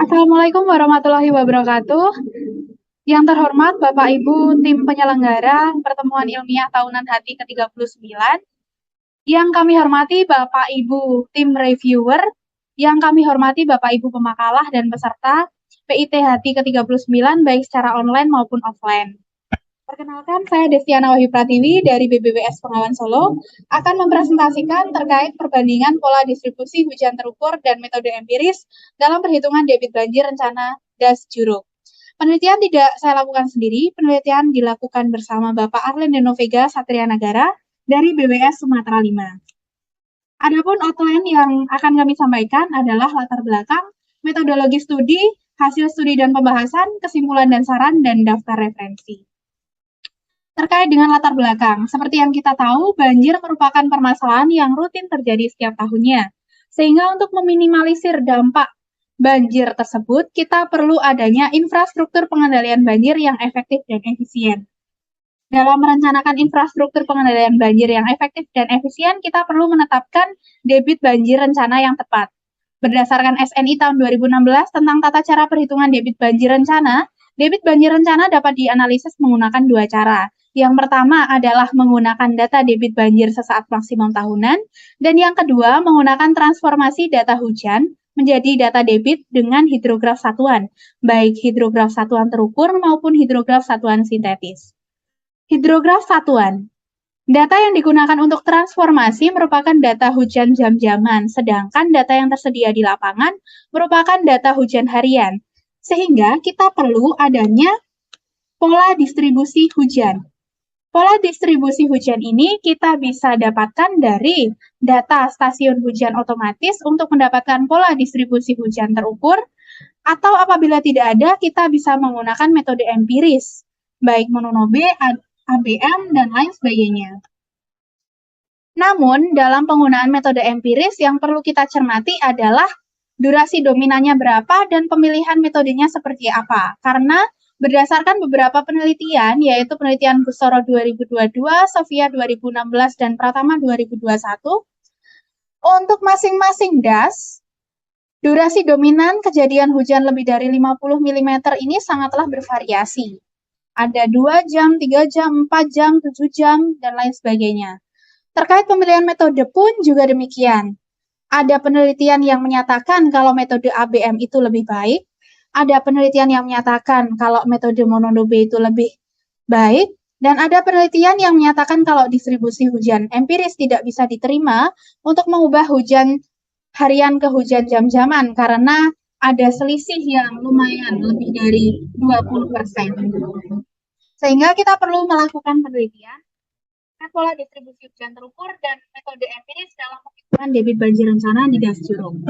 Assalamualaikum warahmatullahi wabarakatuh. Yang terhormat Bapak Ibu tim penyelenggara pertemuan ilmiah tahunan HATI ke-39, yang kami hormati Bapak Ibu tim reviewer, yang kami hormati Bapak Ibu pemakalah dan peserta PIT HATI ke-39 baik secara online maupun offline. Perkenalkan, saya Destiana Wahyu Pratiwi dari BBWS Pengawan Solo akan mempresentasikan terkait perbandingan pola distribusi hujan terukur dan metode empiris dalam perhitungan debit banjir rencana Das Juruk. Penelitian tidak saya lakukan sendiri, penelitian dilakukan bersama Bapak Arlendeno Vega Satria Nagara dari BWS Sumatera 5. Adapun outline yang akan kami sampaikan adalah latar belakang, metodologi studi, hasil studi dan pembahasan, kesimpulan dan saran, dan daftar referensi. Terkait dengan latar belakang, seperti yang kita tahu, banjir merupakan permasalahan yang rutin terjadi setiap tahunnya. Sehingga untuk meminimalisir dampak banjir tersebut, kita perlu adanya infrastruktur pengendalian banjir yang efektif dan efisien. Dalam merencanakan infrastruktur pengendalian banjir yang efektif dan efisien, kita perlu menetapkan debit banjir rencana yang tepat. Berdasarkan SNI tahun 2016 tentang tata cara perhitungan debit banjir rencana dapat dianalisis menggunakan dua cara. Yang pertama adalah menggunakan data debit banjir sesaat maksimum tahunan, dan yang kedua menggunakan transformasi data hujan menjadi data debit dengan hidrograf satuan, baik hidrograf satuan terukur maupun hidrograf satuan sintetis. Hidrograf satuan. Data yang digunakan untuk transformasi merupakan data hujan jam-jaman, sedangkan data yang tersedia di lapangan merupakan data hujan harian. Sehingga kita perlu adanya pola distribusi hujan. Pola distribusi hujan ini kita bisa dapatkan dari data stasiun hujan otomatis untuk mendapatkan pola distribusi hujan terukur, atau apabila tidak ada, kita bisa menggunakan metode empiris, baik Mononobe, ABM, dan lain sebagainya. Namun, dalam penggunaan metode empiris yang perlu kita cermati adalah durasi dominannya berapa dan pemilihan metodenya seperti apa. Karena berdasarkan beberapa penelitian, yaitu penelitian Gustoro 2022, Sofia 2016, dan Pratama 2021, untuk masing-masing DAS, durasi dominan kejadian hujan lebih dari 50 mm ini sangatlah bervariasi. Ada 2 jam, 3 jam, 4 jam, 7 jam, dan lain sebagainya. Terkait pemilihan metode pun juga demikian. Ada penelitian yang menyatakan kalau metode ABM itu lebih baik, ada penelitian yang menyatakan kalau metode Mononobe itu lebih baik, dan ada penelitian yang menyatakan kalau distribusi hujan empiris tidak bisa diterima untuk mengubah hujan harian ke hujan jam-jaman karena ada selisih yang lumayan lebih dari 20%. Sehingga kita perlu melakukan penelitian pola distribusi hujan terukur dan metode empiris dalam penghitungan debit banjir rencana di Das Juruk.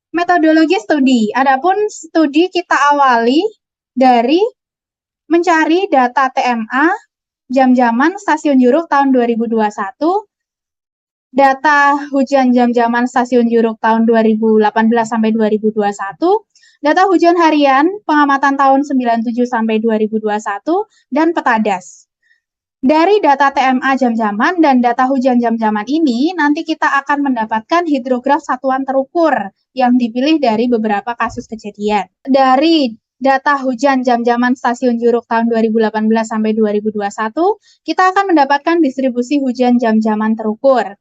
Metodologi studi. Adapun studi kita awali dari mencari data TMA jam-jaman stasiun Juruk tahun 2021, data hujan jam-jaman stasiun Juruk tahun 2018 sampai 2021, data hujan harian pengamatan tahun 97 sampai 2021, dan peta DAS. Dari data TMA jam-jaman dan data hujan jam-jaman ini, nanti kita akan mendapatkan hidrograf satuan terukur yang dipilih dari beberapa kasus kejadian. Dari data hujan jam-jaman stasiun Juruk tahun 2018 sampai 2021, kita akan mendapatkan distribusi hujan jam-jaman terukur.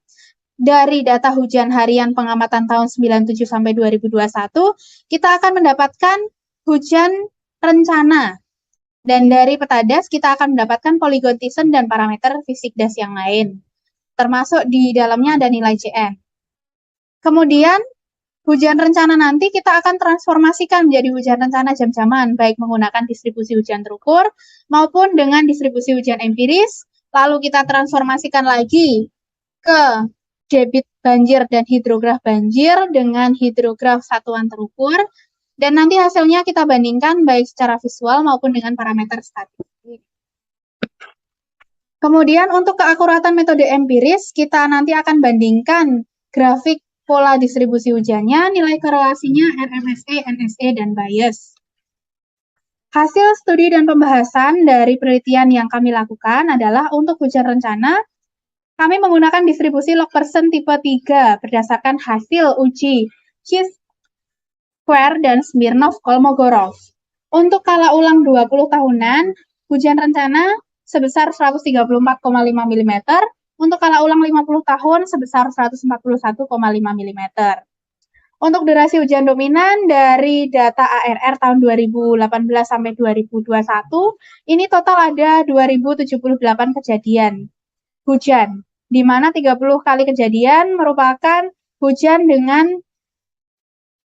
Dari data hujan harian pengamatan tahun 97 sampai 2021, kita akan mendapatkan hujan rencana. Dan dari peta DAS kita akan mendapatkan poligon Thiessen dan parameter fisik DAS yang lain. Termasuk di dalamnya ada nilai CN. Kemudian hujan rencana nanti kita akan transformasikan menjadi hujan rencana jam-jaman, baik menggunakan distribusi hujan terukur maupun dengan distribusi hujan empiris. Lalu kita transformasikan lagi ke debit banjir dan hidrograf banjir dengan hidrograf satuan terukur. Dan nanti hasilnya kita bandingkan baik secara visual maupun dengan parameter statistik. Kemudian untuk keakuratan metode empiris, kita nanti akan bandingkan grafik pola distribusi hujannya, nilai korelasinya RMSE, NSE, dan bias. Hasil studi dan pembahasan dari penelitian yang kami lakukan adalah untuk hujan rencana, kami menggunakan distribusi log persen tipe 3 berdasarkan hasil uji Square, dan Smirnov Kolmogorov. Untuk skala ulang 20 tahunan, hujan rencana sebesar 134,5 mm, untuk skala ulang 50 tahun sebesar 141,5 mm. Untuk durasi hujan dominan dari data ARR tahun 2018 sampai 2021, ini total ada 2078 kejadian hujan, di mana 30 kali kejadian merupakan hujan dengan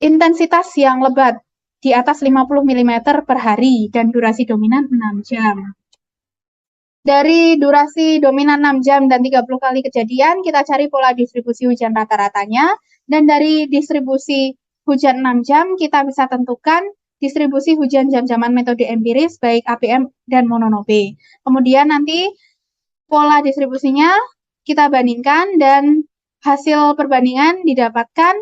intensitas yang lebat di atas 50 mm per hari dan durasi dominan 6 jam. Dari durasi dominan 6 jam dan 30 kali kejadian, kita cari pola distribusi hujan rata-ratanya. Dan dari distribusi hujan 6 jam, kita bisa tentukan distribusi hujan jam-jaman metode empiris, baik APM dan mononobe. Kemudian nanti pola distribusinya kita bandingkan dan hasil perbandingan didapatkan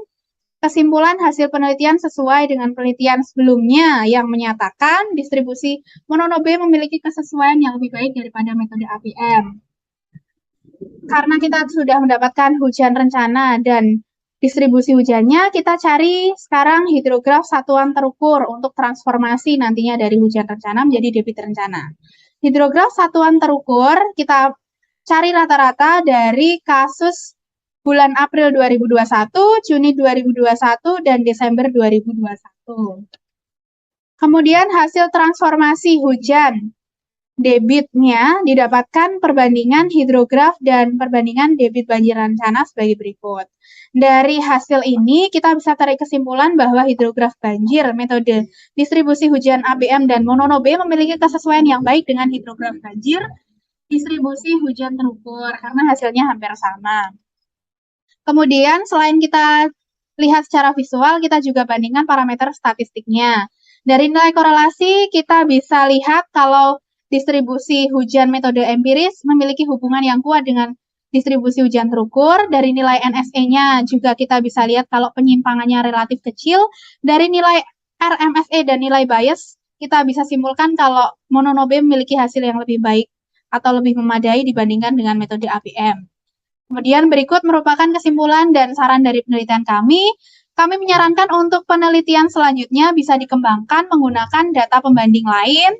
kesimpulan hasil penelitian sesuai dengan penelitian sebelumnya yang menyatakan distribusi mononobe memiliki kesesuaian yang lebih baik daripada metode APM. Karena kita sudah mendapatkan hujan rencana dan distribusi hujannya, kita cari sekarang hidrograf satuan terukur untuk transformasi nantinya dari hujan rencana menjadi debit rencana. Hidrograf satuan terukur kita cari rata-rata dari kasus bulan April 2021, Juni 2021, dan Desember 2021. Kemudian hasil transformasi hujan debitnya didapatkan perbandingan hidrograf dan perbandingan debit banjir rencana sebagai berikut. Dari hasil ini kita bisa tarik kesimpulan bahwa hidrograf banjir, metode distribusi hujan APM dan mononobe memiliki kesesuaian yang baik dengan hidrograf banjir, distribusi hujan terukur karena hasilnya hampir sama. Kemudian selain kita lihat secara visual, kita juga bandingkan parameter statistiknya. Dari nilai korelasi, kita bisa lihat kalau distribusi hujan metode empiris memiliki hubungan yang kuat dengan distribusi hujan terukur. Dari nilai NSE-nya juga kita bisa lihat kalau penyimpangannya relatif kecil. Dari nilai RMSE dan nilai bias, kita bisa simpulkan kalau mononobe memiliki hasil yang lebih baik atau lebih memadai dibandingkan dengan metode APM. Kemudian berikut merupakan kesimpulan dan saran dari penelitian kami. Kami menyarankan untuk penelitian selanjutnya bisa dikembangkan menggunakan data pembanding lain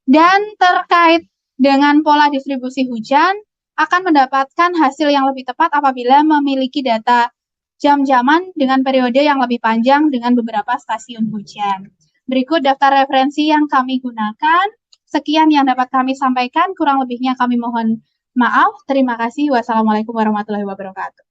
dan terkait dengan pola distribusi hujan akan mendapatkan hasil yang lebih tepat apabila memiliki data jam-jaman dengan periode yang lebih panjang dengan beberapa stasiun hujan. Berikut daftar referensi yang kami gunakan. Sekian yang dapat kami sampaikan, kurang lebihnya kami mohon maaf. Terima kasih. Wassalamualaikum warahmatullahi wabarakatuh.